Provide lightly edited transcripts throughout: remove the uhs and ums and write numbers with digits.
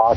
8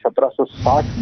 1760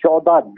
14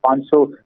500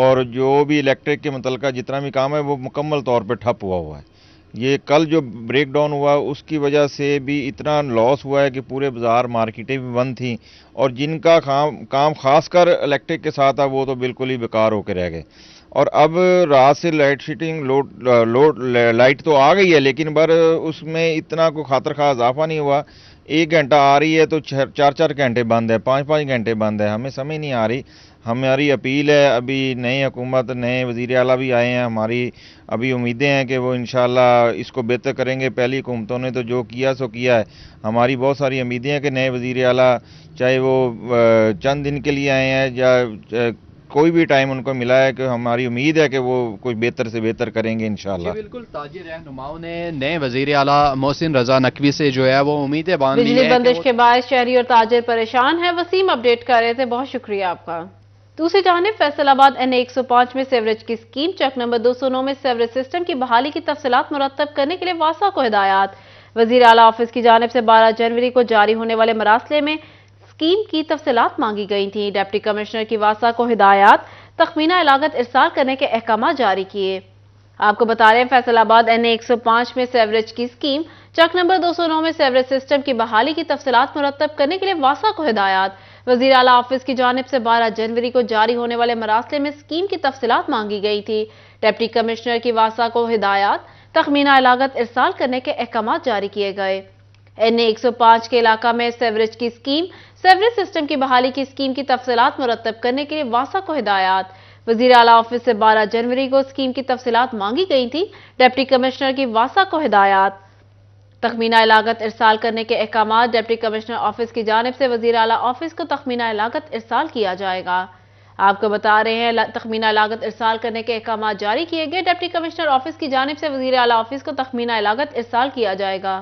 اور جو بھی الیکٹرک کے متعلقہ جتنا بھی کام ہے وہ مکمل طور پہ ٹھپ ہوا ہے. یہ کل جو بریک ڈاؤن ہوا اس کی وجہ سے بھی اتنا لاس ہوا ہے کہ پورے بازار مارکیٹیں بھی بند تھیں اور جن کا کام خاص کر الیکٹرک کے ساتھ تھا وہ تو بالکل ہی بیکار ہو کے رہ گئے. اور اب رات سے لائٹ تو آ گئی ہے لیکن اس میں اتنا کوئی خاطر خواہ اضافہ نہیں ہوا. 1 گھنٹہ آ رہی ہے تو 4 گھنٹے بند ہے, 5 گھنٹے بند ہے. ہمیں سمجھ نہیں آ رہی. ہماری اپیل ہے, ابھی نئی حکومت نئے وزیر اعلیٰ بھی آئے ہیں, ہماری ابھی امیدیں ہیں کہ وہ انشاءاللہ اس کو بہتر کریں گے. پہلی حکومتوں نے تو جو کیا سو کیا ہے. ہماری بہت ساری امیدیں ہیں کہ نئے وزیر اعلیٰ چاہے وہ چند دن کے لیے آئے ہیں یا کوئی بھی ٹائم ان کو ملا ہے, کہ ہماری امید ہے کہ وہ کوئی بہتر سے بہتر کریں گے انشاءاللہ. جی بالکل, تاجر رہنماؤں نے نئے وزیر اعلیٰ محسن رضا نقوی سے جو ہے وہ امیدیں باندھ لی ہیں. بجلی بندش کے باعث شہری اور تاجر پریشان ہیں. وسیم اپڈیٹ کر رہے تھے, بہت شکریہ آپ کا. دوسری جانب فیصل آباد NA 105 میں سیوریج کی اسکیم, چک نمبر 209 میں سیوریج سسٹم کی بحالی کی تفصیلات مرتب کرنے کے لیے واسا کو ہدایات. وزیر اعلیٰ آفس کی جانب سے 12 جنوری کو جاری ہونے والے مراسلے میں اسکیم کی تفصیلات مانگی گئی تھیں. ڈپٹی کمشنر کی واسا کو ہدایات, تخمینہ لاگت ارسال کرنے کے احکامات جاری کیے. آپ کو بتا رہے ہیں فیصل آباد NA 105 میں سیوریج کی اسکیم, چک نمبر 209 میں سیوریج سسٹم کی بحالی کی تفصیلات مرتب کرنے کے لیے واسا کو ہدایات. وزیر اعلیٰ آفس کی جانب سے 12 جنوری کو جاری ہونے والے مراسلے میں اسکیم کی تفصیلات مانگی گئی تھی. ڈپٹی کمشنر کی واسا کو ہدایات, تخمینہ لاگت ارسال کرنے کے احکامات جاری کیے گئے. NA 105 کے علاقہ میں سیوریج کی اسکیم, سیوریج سسٹم کی بحالی کی اسکیم کی تفصیلات مرتب کرنے کے لیے واسا کو ہدایات. وزیر اعلیٰ آفس سے 12 جنوری کو اسکیم کی تفصیلات مانگی گئی تھی. ڈپٹی کمشنر کی واسا کو ہدایات, تخمینہ لاگت ارسال کرنے کے احکامات. ڈپٹی کمشنر آفس کی جانب سے وزیر اعلیٰ آفس کو تخمینہ لاگت ارسال کیا جائے گا. آپ کو بتا رہے ہیں تخمینہ لاگت ارسال کرنے کے احکامات جاری کیے گئے. ڈپٹی کمشنر آفس کی جانب سے وزیر اعلیٰ آفس کو تخمینہ لاگت ارسال کیا جائے گا.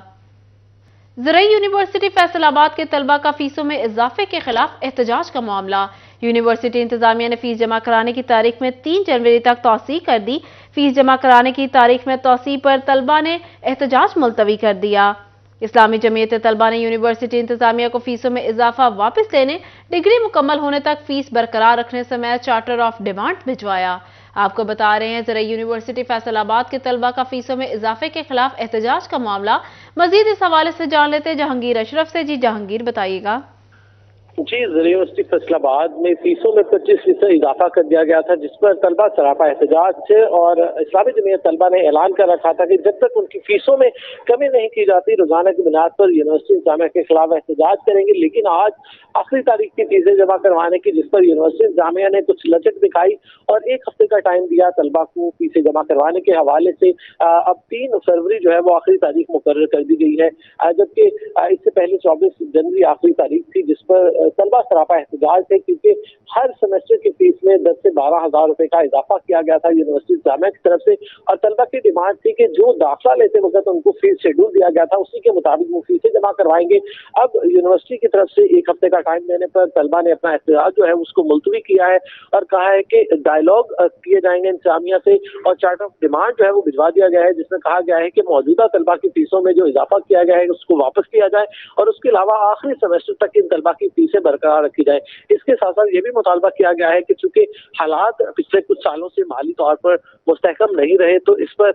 زرعی یونیورسٹی فیصل آباد کے طلبہ کا فیسوں میں اضافے کے خلاف احتجاج کا معاملہ. یونیورسٹی انتظامیہ نے فیس جمع کرانے کی تاریخ میں 3 جنوری تک توسیع کر دی. فیس جمع کرانے کی تاریخ میں توسیع پر طلبہ نے احتجاج ملتوی کر دیا. اسلامی جمعیت طلبہ نے یونیورسٹی انتظامیہ کو فیسوں میں اضافہ واپس لینے, ڈگری مکمل ہونے تک فیس برقرار رکھنے سمیت چارٹر آف ڈیمانڈ بھجوایا. آپ کو بتا رہے ہیں زرعی یونیورسٹی فیصل آباد کے طلبہ کا فیسوں میں اضافے کے خلاف احتجاج کا معاملہ. مزید اس حوالے سے جان لیتے جہانگیر اشرف سے. جی جہانگیر, بتائیے گا. جی, زرعی یونیورسٹی فیصل آباد میں فیسوں میں 25% اضافہ کر دیا گیا تھا, جس پر طلبہ سراپا احتجاج تھے. اور اسلامی جمعیت طلبہ نے اعلان کر رکھا تھا کہ جب تک ان کی فیسوں میں کمی نہیں کی جاتی روزانہ کی بنیاد پر یونیورسٹی انتظامیہ کے خلاف احتجاج کریں گے. لیکن آج آخری تاریخ کی فیسیں جمع کروانے کی, جس پر یونیورسٹی انتظامیہ نے کچھ لچک دکھائی اور 1 ہفتے کا ٹائم دیا طلبہ کو فیسیں جمع کروانے کے حوالے سے. اب 3 فروری جو ہے وہ آخری تاریخ مقرر کر دی گئی ہے, جبکہ اس سے پہلے 24 جنوری آخری تاریخ تھی جس پر طلبہ سراپا احتجاج تھے, کیونکہ ہر سیمسٹر کی فیس میں 10 سے 12 ہزار روپے کا اضافہ کیا گیا تھا یونیورسٹی انتظامیہ کی طرف سے. اور طلبہ کی ڈیمانڈ تھی کہ جو داخلہ لیتے وقت ان کو فیس شیڈول دیا گیا تھا اسی کے مطابق وہ فیسیں جمع کروائیں گے. اب یونیورسٹی کی طرف سے 1 ہفتے کا ٹائم دینے پر طلبہ نے اپنا احتجاج جو ہے اس کو ملتوی کیا ہے اور کہا ہے کہ ڈائیلاگ کیے جائیں گے انتظامیہ سے, اور چارٹ آف ڈیمانڈ جو ہے وہ بھجوا دیا گیا ہے, جس میں کہا گیا ہے کہ موجودہ طلبہ کی فیسوں میں جو اضافہ کیا گیا ہے اس کو واپس کیا جائے اور اس کے علاوہ آخری سیمسٹر تک ان طلبہ کی فیسیں برقرار رکھی جائے. اس کے ساتھ ساتھ یہ بھی مطالبہ کیا گیا ہے کہ چونکہ حالات پچھلے کچھ سالوں سے مالی طور پر مستحکم نہیں رہے, تو اس پر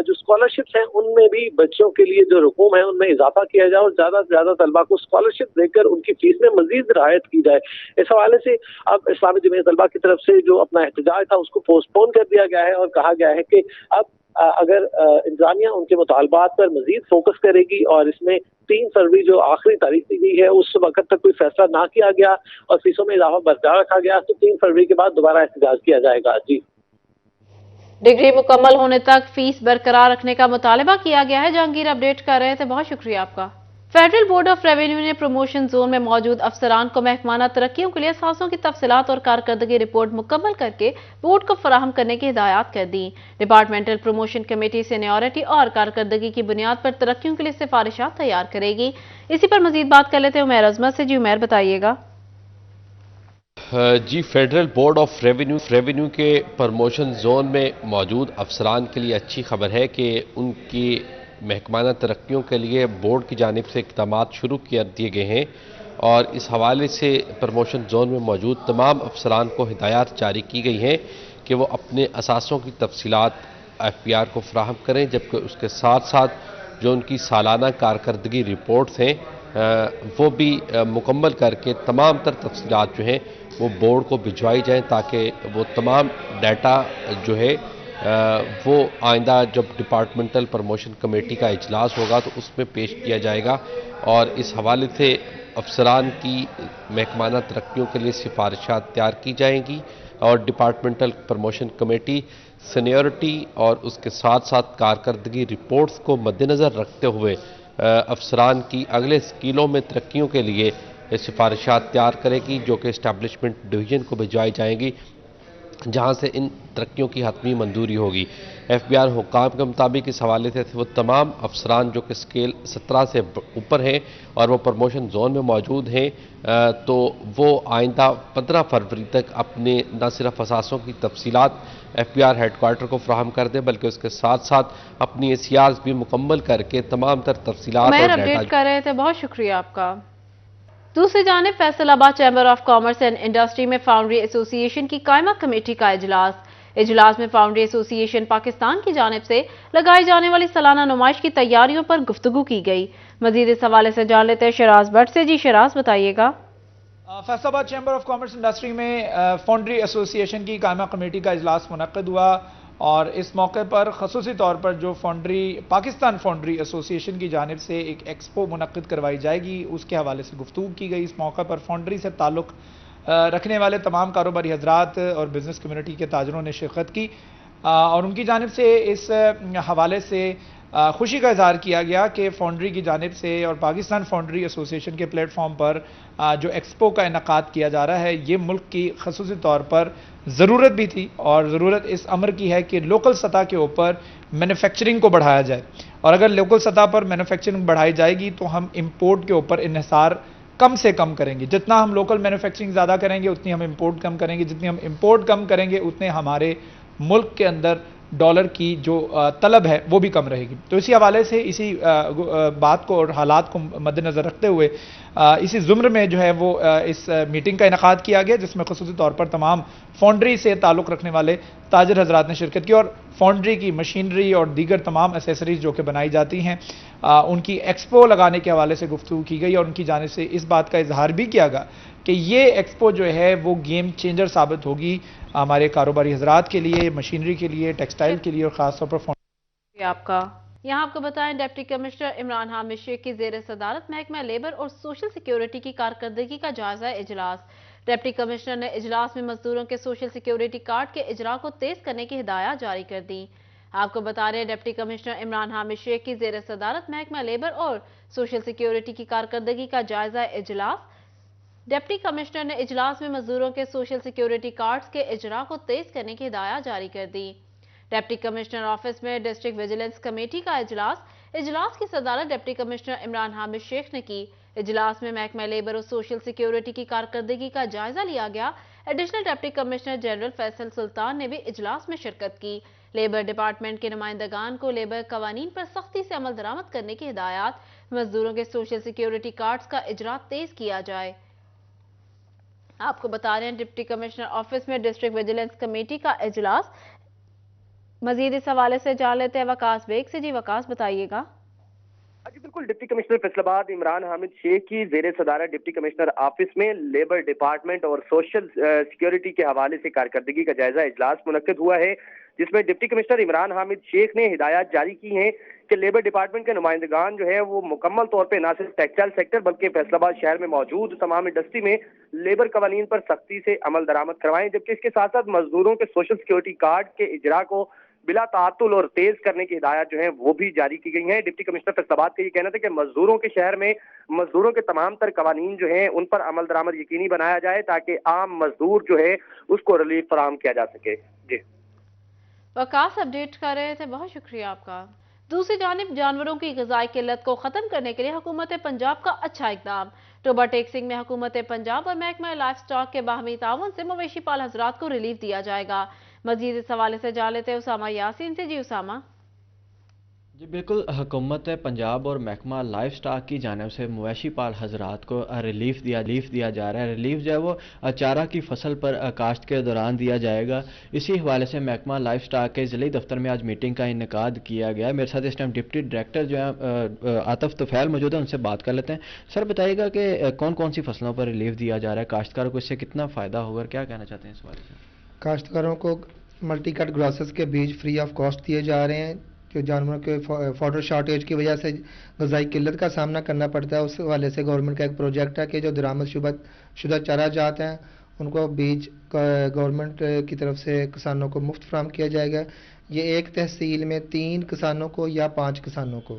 جو اسکالرشپس ہیں ان میں بھی بچوں کے لیے جو رقوم ہے ان میں اضافہ کیا جائے اور زیادہ سے زیادہ طلبہ کو اسکالرشپ دے کر ان کی فیس میں مزید رعایت کی جائے. اس حوالے سے اب اسلامی جمعیت طلبہ کی طرف سے جو اپنا احتجاج تھا اس کو پوسٹ پون کر دیا گیا ہے اور کہا گیا ہے کہ اب اگر انتظامیہ ان کے مطالبات پر مزید فوکس کرے گی اور اس میں 3 فروری جو آخری تاریخ دی گئی ہے اس وقت تک کوئی فیصلہ نہ کیا گیا اور فیسوں میں اضافہ برقرار رکھا گیا تو 3 فروری کے بعد دوبارہ احتجاج کیا جائے گا. جی, ڈگری مکمل ہونے تک فیس برقرار رکھنے کا مطالبہ کیا گیا ہے. جہانگیر اپڈیٹ کر رہے تھے, بہت شکریہ آپ کا. فیڈرل بورڈ آف ریونیو نے پروموشن زون میں موجود افسران کو محکمانہ ترقیوں کے لیے اثاثوں کی تفصیلات اور کارکردگی رپورٹ مکمل کر کے بورڈ کو فراہم کرنے کی ہدایات کر دی. ڈپارٹمنٹل پروموشن کمیٹی سینیورٹی اور کارکردگی کی بنیاد پر ترقیوں کے لیے سفارشات تیار کرے گی. اسی پر مزید بات کر لیتے ہیں عمیر عظمت سے. جی عمیر, بتائیے گا. جی, فیڈرل بورڈ آف ریونیو کے پروموشن زون میں موجود افسران کے لیے اچھی خبر ہے کہ ان کی محکمانہ ترقیوں کے لیے بورڈ کی جانب سے اقدامات شروع کر دیے گئے ہیں اور اس حوالے سے پروموشن زون میں موجود تمام افسران کو ہدایات جاری کی گئی ہیں کہ وہ اپنے اثاثوں کی تفصیلات FPR کو فراہم کریں، جبکہ اس کے ساتھ ساتھ جو ان کی سالانہ کارکردگی رپورٹس ہیں وہ بھی مکمل کر کے تمام تر تفصیلات جو ہیں وہ بورڈ کو بھجوائی جائیں، تاکہ وہ تمام ڈیٹا جو ہے وہ آئندہ جب ڈپارٹمنٹل پروموشن کمیٹی کا اجلاس ہوگا تو اس میں پیش کیا جائے گا، اور اس حوالے سے افسران کی محکمانہ ترقیوں کے لیے سفارشات تیار کی جائیں گی، اور ڈپارٹمنٹل پروموشن کمیٹی سینیورٹی اور اس کے ساتھ ساتھ کارکردگی رپورٹس کو مد نظر رکھتے ہوئے افسران کی اگلے اسکیلوں میں ترقیوں کے لیے سفارشات تیار کرے گی، جو کہ اسٹیبلشمنٹ ڈویژن کو بھجوائی جائیں گی، جہاں سے ان ترقیوں کی حتمی منظوری ہوگی۔ FBR حکام کے مطابق اس حوالے سے وہ تمام افسران جو کہ اسکیل 17 سے اوپر ہیں اور وہ پروموشن زون میں موجود ہیں، تو وہ آئندہ 15 فروری تک اپنے نہ صرف اثاثوں کی تفصیلات FBR ہیڈ کوارٹر کو فراہم کر دیں، بلکہ اس کے ساتھ ساتھ اپنی ACRs بھی مکمل کر کے تمام تر تفصیلات اور ڈیٹا اپڈیٹ کر رہے تھے، بہت شکریہ آپ کا۔ دوسری جانب فیصل آباد chamber of commerce and industry میں فاؤنڈری ایسوسی ایشن کی قائمہ کمیٹی کا اجلاس میں فاؤنڈری ایسوسی ایشن پاکستان کی جانب سے لگائی جانے والی سالانہ نمائش کی تیاریوں پر گفتگو کی گئی۔ مزید اس حوالے سے جان لیتے ہیں شراز بٹ سے۔ جی شراز، بتائیے گا۔ فیصل آباد چیمبر آف کامرس انڈسٹری میں فاؤنڈری ایسوسی ایشن کی قائمہ کمیٹی کا اجلاس منعقد ہوا، اور اس موقع پر خصوصی طور پر جو پاکستان فاؤنڈری ایسوسی ایشن کی جانب سے ایک ایکسپو منعقد کروائی جائے گی، اس کے حوالے سے گفتگو کی گئی۔ اس موقع پر فاؤنڈری سے تعلق رکھنے والے تمام کاروباری حضرات اور بزنس کمیونٹی کے تاجروں نے شرکت کی، اور ان کی جانب سے اس حوالے سے خوشی کا اظہار کیا گیا کہ فاؤنڈری کی جانب سے اور پاکستان فاؤنڈری ایسوسی ایشن کے پلیٹ فارم پر جو ایکسپو کا انعقاد کیا جا رہا ہے، یہ ملک کی خصوصی طور پر ضرورت بھی تھی، اور ضرورت اس امر کی ہے کہ لوکل سطح کے اوپر مینوفیکچرنگ کو بڑھایا جائے، اور اگر لوکل سطح پر مینوفیکچرنگ بڑھائی جائے گی تو ہم امپورٹ کے اوپر انحصار کم سے کم کریں گے۔ جتنا ہم لوکل مینوفیکچرنگ زیادہ کریں گے اتنی ہم امپورٹ کم کریں گے، جتنی ہم امپورٹ کم کریں گے اتنے ہمارے ملک کے اندر ڈالر کی جو طلب ہے وہ بھی کم رہے گی۔ تو اسی حوالے سے اسی بات کو اور حالات کو مد نظر رکھتے ہوئے اسی زمر میں جو ہے وہ اس میٹنگ کا انعقاد کیا گیا، جس میں خصوصی طور پر تمام فاؤنڈری سے تعلق رکھنے والے تاجر حضرات نے شرکت کی، اور فاؤنڈری کی مشینری اور دیگر تمام ایسیسریز جو کہ بنائی جاتی ہیں ان کی ایکسپو لگانے کے حوالے سے گفتگو کی گئی، اور ان کی جانب سے اس بات کا اظہار بھی کیا گیا کہ یہ ایکسپو جو ہے وہ گیم چینجر ثابت ہوگی ہمارے کاروباری حضرات کے لیے، مشینری کے لیے، ٹیکسٹائل کے لیے، اور خاص طور پر آپ کا یہاں آپ کو بتائیں ڈپٹی کمشنر عمران حامد شیخ کی زیر صدارت محکمہ لیبر اور سوشل سیکیورٹی کی کارکردگی کا جائزہ اجلاس۔ ڈپٹی کمشنر نے اجلاس میں مزدوروں کے سوشل سیکیورٹی کارڈ کے اجرا کو تیز کرنے کی ہدایات جاری کر دی۔ آپ کو بتا رہے ڈپٹی کمشنر عمران حامد شیخ کی زیر صدارت محکمہ لیبر اور سوشل سیکیورٹی کی کارکردگی کا جائزہ اجلاس۔ ڈپٹی کمشنر نے اجلاس میں مزدوروں کے سوشل سیکیورٹی کارڈز کے اجرا کو تیز کرنے کی ہدایات جاری کر دی۔ ڈپٹی کمشنر آفس میں ڈسٹرکٹ ویجیلنس کمیٹی کا اجلاس کی صدارت ڈپٹی کمشنر عمران حامد شیخ نے کی۔ اجلاس میں محکمہ لیبر اور سوشل سیکیورٹی کی کارکردگی کا جائزہ لیا گیا۔ Additional deputy commissioner general Faisal Sultan نے بھی اجلاس میں شرکت کی۔ لیبر ڈپارٹمنٹ کے نمائندگان کو لیبر قوانین پر سختی سے عمل درآمد کرنے کی ہدایات، مزدوروں کے سوشل سیکیورٹی کارڈز کا اجرا تیز کیا جائے۔ آپ کو بتا رہے ہیں ڈپٹی کمشنر آفس میں ڈسٹرکٹ ویجیلنس کمیٹی کا اجلاس۔ مزید اس حوالے سے جان لیتے ہیں وقاص بیگ سے۔ جی وقاص، بتائیے گا۔ جی بالکل، ڈپٹی کمشنر فیصل آباد عمران حامد شیخ کی زیر صدارت ڈپٹی کمشنر آفس میں لیبر ڈپارٹمنٹ اور سوشل سیکیورٹی کے حوالے سے کارکردگی کا جائزہ اجلاس منعقد ہوا ہے، جس میں ڈپٹی کمشنر عمران حامد شیخ نے ہدایات جاری کی ہیں کہ لیبر ڈپارٹمنٹ کے نمائندگان جو ہے وہ مکمل طور پہ نہ صرف ٹیکسٹائل سیکٹر بلکہ فیصل آباد شہر میں موجود تمام انڈسٹری میں لیبر قوانین پر سختی سے عمل درآمد کروائیں، جبکہ اس کے ساتھ ساتھ مزدوروں کے سوشل سیکیورٹی کارڈ کے اجرا کو بلا تعطل اور تیز کرنے کی ہدایات جو ہیں وہ بھی جاری کی گئی ہیں۔ ڈپٹی کمشنر فیصل آباد کا یہ کہنا تھا کہ مزدوروں کے شہر میں مزدوروں کے تمام تر قوانین جو ہیں ان پر عمل درآمد یقینی بنایا جائے تاکہ عام مزدور جو ہے اس کو ریلیف فراہم کیا جا سکے۔ جی وقاص اپڈیٹ کر رہے تھے، بہت شکریہ آپ کا۔ دوسری جانب جانوروں کی غذائی قلت کو ختم کرنے کے لیے حکومت پنجاب کا اچھا اقدام۔ ٹوبا ٹیکسنگ میں حکومت پنجاب اور محکمہ لائف سٹاک کے باہمی تعاون سے مویشی پال حضرات کو ریلیف دیا جائے گا۔ مزید اس حوالے سے جان لیتے ہیں اسامہ یاسین سے۔ جی اسامہ۔ جی بالکل، حکومت پنجاب اور محکمہ لائف سٹاک کی جانب سے مویشی پال حضرات کو ریلیف دیا جا رہا ہے۔ ریلیف جو ہے وہ چارہ کی فصل پر کاشت کے دوران دیا جائے گا۔ اسی حوالے سے محکمہ لائف سٹاک کے ضلعی دفتر میں آج میٹنگ کا انعقاد کیا گیا۔ میرے ساتھ اس ٹائم ڈپٹی ڈائریکٹر جو ہے عاطف طفیل موجود ہیں، ان سے بات کر لیتے ہیں۔ سر بتائیے گا کہ کون کون سی فصلوں پر ریلیف دیا جا رہا ہے، کاشتکاروں کو اس سے کتنا فائدہ ہوگا اور کیا کہنا چاہتے ہیں اس حوالے سے؟ کاشتکاروں کو ملٹی کٹ گراسز کے بیج فری آف کاسٹ دیے جا رہے ہیں۔ جو جانوروں کے فوڈر شارٹیج کی وجہ سے غذائی قلت کا سامنا کرنا پڑتا ہے، اس حوالے سے گورنمنٹ کا ایک پروجیکٹ ہے کہ جو درآمد شدہ چارہ جات ہیں ان کو بیج گورنمنٹ کی طرف سے کسانوں کو مفت فراہم کیا جائے گا۔ یہ ایک تحصیل میں 3 کسانوں کو یا 5 کسانوں کو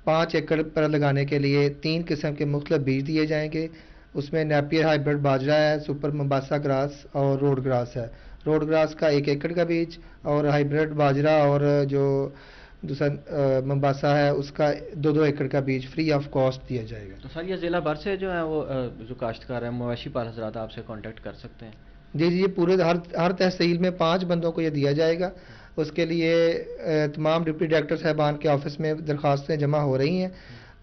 5 ایکڑ پر لگانے کے لیے 3 قسم کے مختلف بیج دیے جائیں گے۔ اس میں نیپیر ہائیبرڈ باجرا ہے، سپر ممباسا گراس اور روڈ گراس ہے۔ روڈ گراس کا 1 ایکڑ کا بیج اور ہائیبرڈ باجرا اور جو دوسرا ممباسا ہے اس کا 2 ایکڑ کا بیج فری آف کاسٹ دیا جائے گا۔ تو سر یہ ضلع بھر سے جو ہے وہ جو کاشتکار ہیں مویشی پال حضرات آپ سے کانٹیکٹ کر سکتے ہیں؟ جی یہ پورے ہر تحصیل میں 5 بندوں کو یہ دیا جائے گا۔ اس کے لیے تمام ڈپٹی ڈائریکٹر صاحبان کے آفس میں درخواستیں جمع ہو رہی ہیں،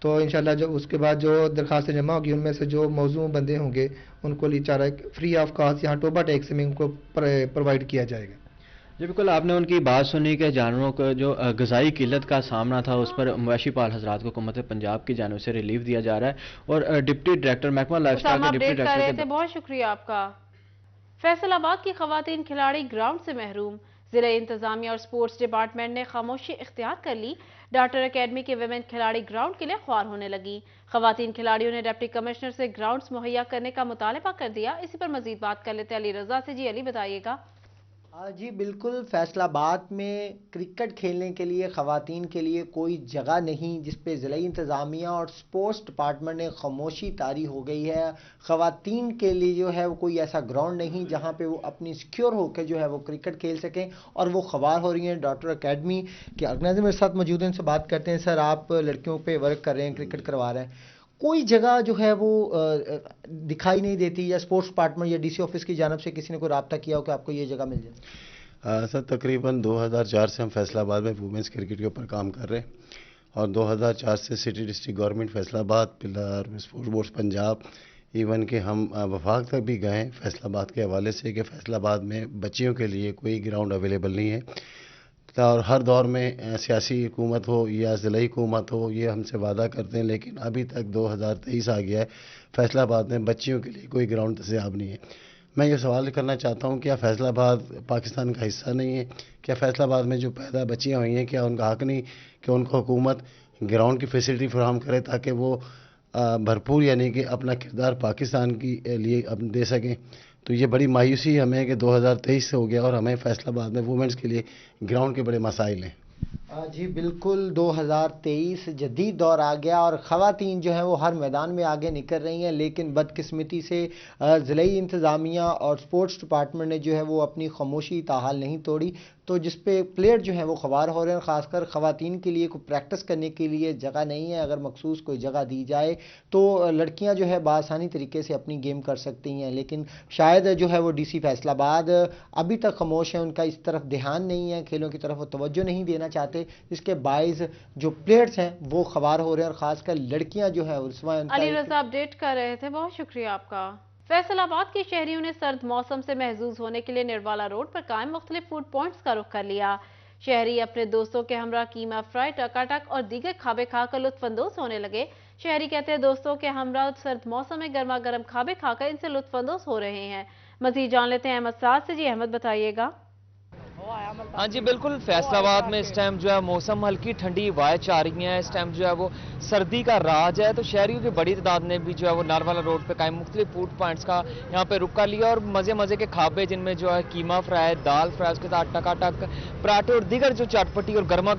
تو انشاءاللہ جو اس کے بعد جو درخواستیں جمع ہوگی ان میں سے جو موزوں بندے ہوں گے ان کو لیے چارہ فری آف کاسٹ یہاں ٹوبا ٹیکس میں ان کو پرووائڈ کیا جائے گا۔ جی بالکل، آپ نے ان کی بات سنی کہ جانوروں کو جو غذائی قلت کا سامنا تھا اس پر مویشی پال حضرات کو حکومت پنجاب کی جانب سے ریلیف دیا جا رہا ہے، اور ڈپٹی ڈائریکٹر محکمہ لائف سٹاک کے ڈپٹی ڈائریکٹر کے بہت شکریہ آپ کا۔ فیصل آباد کی خواتین کھلاڑی گراؤنڈ سے محروم، ضلع انتظامیہ اور سپورٹس ڈپارٹمنٹ نے خاموشی اختیار کر لی۔ ڈاکٹر اکیڈمی کے ویمن کھلاڑی گراؤنڈ کے لیے خوار ہونے لگی۔ خواتین کھلاڑیوں نے ڈپٹی کمشنر سے گراؤنڈز مہیا کرنے کا مطالبہ کر دیا۔ اسی پر مزید بات کر لیتے علی رضا سے۔ جی علی بتائیے گا۔ جی بالکل، فیصل آباد میں کرکٹ کھیلنے کے لیے خواتین کے لیے کوئی جگہ نہیں، جس پہ ضلعی انتظامیہ اور سپورٹس ڈپارٹمنٹ نے خاموشی طاری ہو گئی ہے۔ خواتین کے لیے جو ہے وہ کوئی ایسا گراؤنڈ نہیں جہاں پہ وہ اپنی سیکیور ہو کے جو ہے وہ کرکٹ کھیل سکیں، اور وہ خوار ہو رہی ہیں۔ ڈاکٹر اکیڈمی کے آرگنائزر میرے ساتھ موجود ہیں، ان سے بات کرتے ہیں۔ سر آپ لڑکیوں پہ ورک کر رہے ہیں، کرکٹ کروا رہے ہیں، کوئی جگہ جو ہے وہ دکھائی نہیں دیتی، یا سپورٹس ڈپارٹمنٹ یا ڈی سی آفس کی جانب سے کسی نے کوئی رابطہ کیا ہو کہ آپ کو یہ جگہ مل جائے؟ سر تقریباً 2004 سے ہم فیصل آباد میں وومنس کرکٹ کے اوپر کام کر رہے ہیں، اور 2004 سے سٹی ڈسٹرکٹ گورنمنٹ فیصل آباد، پلر اسپورٹس پنجاب، ایون کہ ہم وفاق تک بھی گئے ہیں فیصل آباد کے حوالے سے کہ فیصل آباد میں بچیوں کے لیے کوئی گراؤنڈ اویلیبل نہیں ہے، اور ہر دور میں سیاسی حکومت ہو یا ضلعی حکومت ہو یہ ہم سے وعدہ کرتے ہیں، لیکن ابھی تک 2023 آ گیا ہے، فیصل آباد میں بچیوں کے لیے کوئی گراؤنڈ دستیاب نہیں ہے۔ میں یہ سوال کرنا چاہتا ہوں، کیا فیصل آباد پاکستان کا حصہ نہیں ہے؟ کیا فیصل آباد میں جو پیدا بچیاں ہوئی ہیں کیا ان کا حق نہیں کہ ان کو حکومت گراؤنڈ کی فیسلٹی فراہم کرے تاکہ وہ بھرپور یعنی کہ اپنا کردار پاکستان کی لیے دے سکیں؟ تو یہ بڑی مایوسی ہمیں کہ 2023 سے ہو گیا اور ہمیں فیصل آباد میں وومنس کے لیے گراؤنڈ کے بڑے مسائل ہیں۔ جی بالکل، 2023 جدید دور آ گیا اور خواتین جو ہیں وہ ہر میدان میں آگے نکل رہی ہیں، لیکن بدقسمتی سے ضلعی انتظامیہ اور سپورٹس ڈپارٹمنٹ نے جو ہے وہ اپنی خاموشی تاحال نہیں توڑی، تو جس پہ پلیئر جو ہیں وہ خوار ہو رہے ہیں۔ خاص کر خواتین کے لیے کوئی پریکٹس کرنے کے لیے جگہ نہیں ہے، اگر مخصوص کوئی جگہ دی جائے تو لڑکیاں جو ہے بآسانی طریقے سے اپنی گیم کر سکتی ہیں، لیکن شاید جو ہے وہ ڈی سی فیصل آباد ابھی تک خاموش ہیں، ان کا اس طرف دھیان نہیں ہے، کھیلوں کی طرف وہ توجہ نہیں دینا چاہتے، جس کے باعث جو پلیئرز ہیں وہ خوار ہو رہے ہیں، اور خاص کر لڑکیاں جو ہیں علی رضا اپڈیٹ کر رہے تھے، بہت شکریہ آپ کا۔ فیصل آباد کے شہریوں نے سرد موسم سے محظوظ ہونے کے لیے نروالا روڈ پر قائم مختلف فوڈ پوائنٹس کا رخ کر لیا۔ شہری اپنے دوستوں کے ہمراہ کیما فرائی، ٹکاٹک اور دیگر کھابے کھا کر لطف اندوز ہونے لگے۔ شہری کہتے ہیں دوستوں کے ہمراہ سرد موسم میں گرما گرم کھابے کھا کر ان سے لطف اندوز ہو رہے ہیں۔ مزید جان لیتے ہیں احمد سعد سے۔ جی احمد بتائیے گا۔ ہاں جی بالکل، فیصل آباد میں اس ٹائم جو ہے موسم ہلکی ٹھنڈی ہوائیں چاہ رہی ہیں، اس ٹائم جو ہے وہ سردی کا راج ہے، تو شہریوں کی بڑی تعداد نے بھی جو ہے وہ ناروالا روڈ پہ قائم مختلف فوڈ پوائنٹس کا یہاں پہ رک کر لیا، اور مزے کے کھابے جن میں جو ہے کیما فرائی، دال فرائی، اس کے ساتھ ٹکاٹک، پراٹھے اور دیگر جو چٹپٹی اور گرما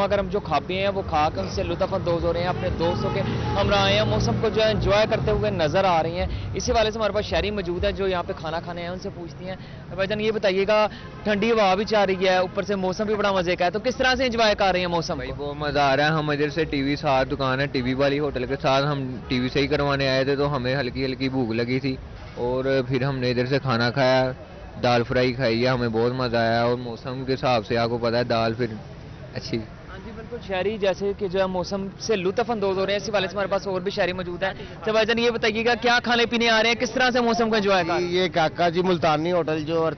گرم جو کھابے ہیں وہ کھا کے ان سے لطف اندوز ہو رہے ہیں، اپنے دوستوں کے ہمراہ ہیں، موسم کو جو ہے انجوائے کرتے ہوئے نظر آ رہی ہیں۔ اسی والے سے ہمارے پاس شہری موجود ہیں جو یہاں پہ کھانا کھانے ہیں، ان سے پوچھتی ہیں بھائی جان یہ بتائیے گا، ٹھنڈی ہوا بھی چاہ رہی ہے، اوپر سے موسم بھی بڑا مزے کا ہے، تو کس طرح سے انجوائے کر رہے ہیں موسم؟ بھائی بہت مزہ آ رہا ہے، ہم ادھر سے ٹی وی ساتھ دکان ہے ٹی وی والی ہوٹل کے ساتھ، ہم ٹی وی سے ہی کروانے آئے تھے، تو ہمیں ہلکی بھوک لگی تھی اور پھر ہم نے ادھر سے کھانا کھایا، دال فرائی کھائی ہے، ہمیں بہت مزہ آیا، اور موسم کے حساب سے آپ کو پتا ہے دال پھر اچھی۔ ہاں جی بالکل، شہری جیسے کہ جو ہے موسم سے لطف اندوز ہو رہے ہیں، اسی والے سے ہمارے پاس اور بھی شہری موجود ہیں. تو بھائی جان یہ بتائیے گا کیا کھانے پینے آ رہے ہیں، کس طرح سے موسم کو انجوائے کر رہے ہیں؟ یہ کاکا جی ملتانی ہوٹل جو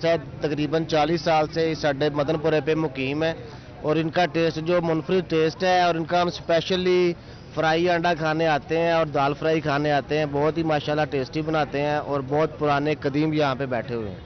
تقریباً 40 سال سے اس اڈے مدن پورے پہ مقیم ہے، اور ان کا ٹیسٹ جو منفرد ٹیسٹ ہے، اور ان کا ہم اسپیشلی فرائی انڈا کھانے آتے ہیں اور دال فرائی کھانے آتے ہیں. بہت ہی ماشاءاللہ ٹیسٹی بناتے ہیں، اور بہت پرانے قدیم یہاں پہ بیٹھے ہوئے ہیں.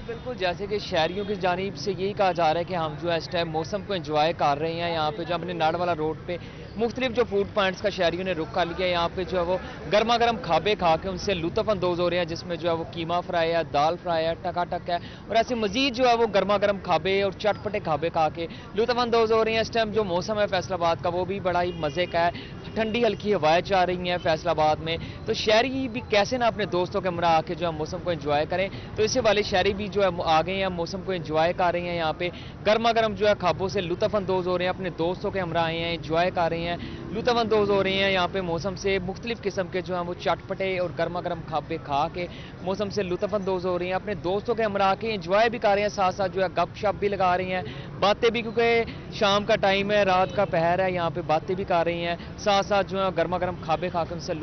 بالکل، جیسے کہ شہریوں کی جانب سے یہی کہا جا رہا ہے کہ ہم جو ہے اس ٹائم موسم کو انجوائے کر رہے ہیں. یہاں پہ جو اپنے ناڑ والا روڈ پہ مختلف جو فوڈ پوائنٹس کا شہریوں نے رخ کر لیا ہے، یہاں پہ جو ہے وہ گرما گرم کھابے کھا کے ان سے لطف اندوز ہو رہے ہیں، جس میں جو ہے وہ قیمہ فرائی ہے، دال فرائی ہے، ٹکا ٹک ہے، اور ایسے مزید جو ہے وہ گرما گرم کھابے اور چٹپٹے کھابے کھا کے لطف اندوز ہو رہے ہیں. اس ٹائم جو موسم ہے فیصل آباد کا وہ بھی بڑا ہی مزے کا ہے، ٹھنڈی ہلکی ہوائیں چل رہی ہیں فیصل آباد میں. تو شہری بھی کیسے نہ اپنے دوستوں کے ہمراہ آ کے جو ہے موسم کو انجوائے کریں. تو اسی والے شہری بھی جو ہے آ گئے ہیں، موسم کو انجوائے کر رہے ہیں. یہاں پہ گرما گرم جو ہے کھابوں سے لطف اندوز ہو رہے ہیں، اپنے دوستوں کے ہمراہ آئے ہیں، انجوائے کر رہے ہیں، لطف اندوز ہو رہے ہیں. یہاں پہ موسم سے مختلف قسم کے جو ہیں وہ چٹپٹے اور گرما گرم کھابے کھا کے موسم سے لطف اندوز ہو رہی ہیں، اپنے دوستوں کے ہمراہ کے انجوائے بھی کر رہے ہیں، ساتھ ساتھ جو ہے گپ شپ بھی لگا رہی ہیں، باتیں بھی، کیونکہ شام کا ٹائم ہے، رات کا پہر ہے، یہاں پہ باتیں بھی کر رہی ہیں، ساتھ ساتھ جو ہے گرما گرم کھابے کھا کے ان سے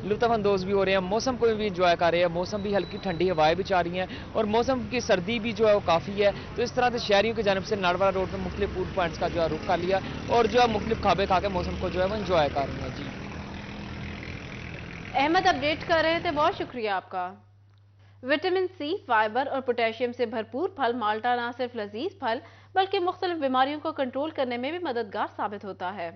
لطف اندوز بھی ہو رہے ہیں. موسم کو بھی انجوائے کر رہے ہیں، موسم بھی ہلکی ٹھنڈی ہوائیں بھی چل رہی ہیں، اور موسم کی سردی بھی جو ہے وہ کافی ہے. تو اس طرح سے شہریوں کی جانب سے ناڑواڑا روڈ میں مختلف فوڈ پوائنٹس کا جو ہے رخ کر لیا، اور جو ہے مختلف کھابے کھا کے موسم کو جو ہے وہ انجوائے کر رہے ہیں. جی احمد اپڈیٹ کر رہے تھے، بہت شکریہ آپ کا. وٹامن سی، فائبر اور پوٹیشیم سے بھرپور پھل مالٹا نہ صرف لذیذ پھل بلکہ مختلف بیماریوں کو کنٹرول کرنے میں بھی مددگار ثابت ہوتا ہے.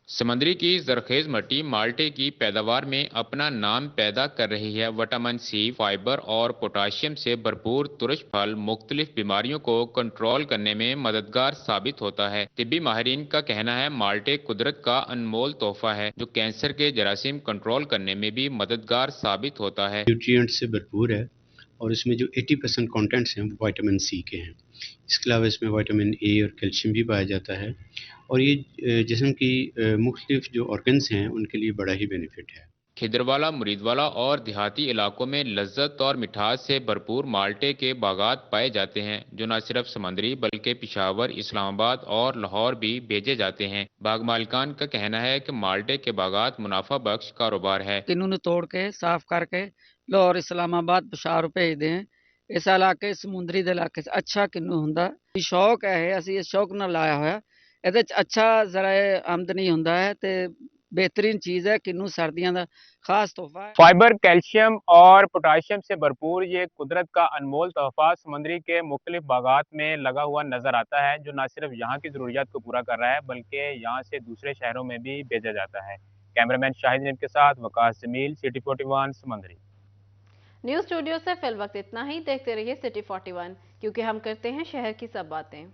سمندری کی زرخیز مٹی مالٹے کی پیداوار میں اپنا نام پیدا کر رہی ہے. وٹامن سی، فائبر اور پوٹاشیم سے بھرپور ترش پھل مختلف بیماریوں کو کنٹرول کرنے میں مددگار ثابت ہوتا ہے. طبی ماہرین کا کہنا ہے مالٹے قدرت کا انمول تحفہ ہے جو کینسر کے جراثیم کنٹرول کرنے میں بھی مددگار ثابت ہوتا ہے. نیوٹریئنٹ سے بھرپور ہے، اور اس میں جو 80% کانٹینٹس ہیں وہ وائٹامن سی کے ہیں. اس کے علاوہ اس میں وائٹامن اے اور کیلشیم بھی پایا جاتا ہے، اور یہ جسم کی مختلف جو آرگنز ہیں ان کے لیے بڑا ہی بینیفٹ ہے. کھدروالا، مریدوالا اور دیہاتی علاقوں میں لذت اور مٹھاس سے بھرپور مالٹے کے باغات پائے جاتے ہیں جو نہ صرف سمندری بلکہ پشاور، اسلام آباد اور لاہور بھی بھیجے جاتے ہیں. باغ مالکان کا کہنا ہے کہ مالٹے کے باغات منافع بخش کاروبار ہے. کنوں توڑ کے صاف کر کے لاہور، اسلام آباد، پشاور بھیجتے ہیں. اس علاقے سمندری دے علاقے سے اچھا کنوں ہوندا. شوق ہے، اسی اس شوق نال لایا ہوا. ਇਹਦੇ ਚ ਅੱਛਾ ذرائع آمدنی ਹੁੰਦਾ ہے تے بہترین چیز ہے. کنوں سردیاں دا خاص تحفہ ہے. فائبر، کیلشیم اور پوٹاشیم سے بھرپور یہ قدرت کا انمول تحفہ سمندری کے مختلف باغات میں لگا ہوا نظر آتا ہے جو نہ صرف یہاں کی ضروریات کو پورا کر رہا ہے بلکہ یہاں سے دوسرے شہروں میں بھی بھیجا جاتا ہے. کیمرامین شاہد نیم کے ساتھ وقاص جمیل، سٹی 41 سمندری. نیوز اسٹوڈیو سے فی الوقت اتنا ہی. دیکھتے رہیے سٹی 41 کیونکہ ہم کرتے ہیں شہر کی سب باتیں.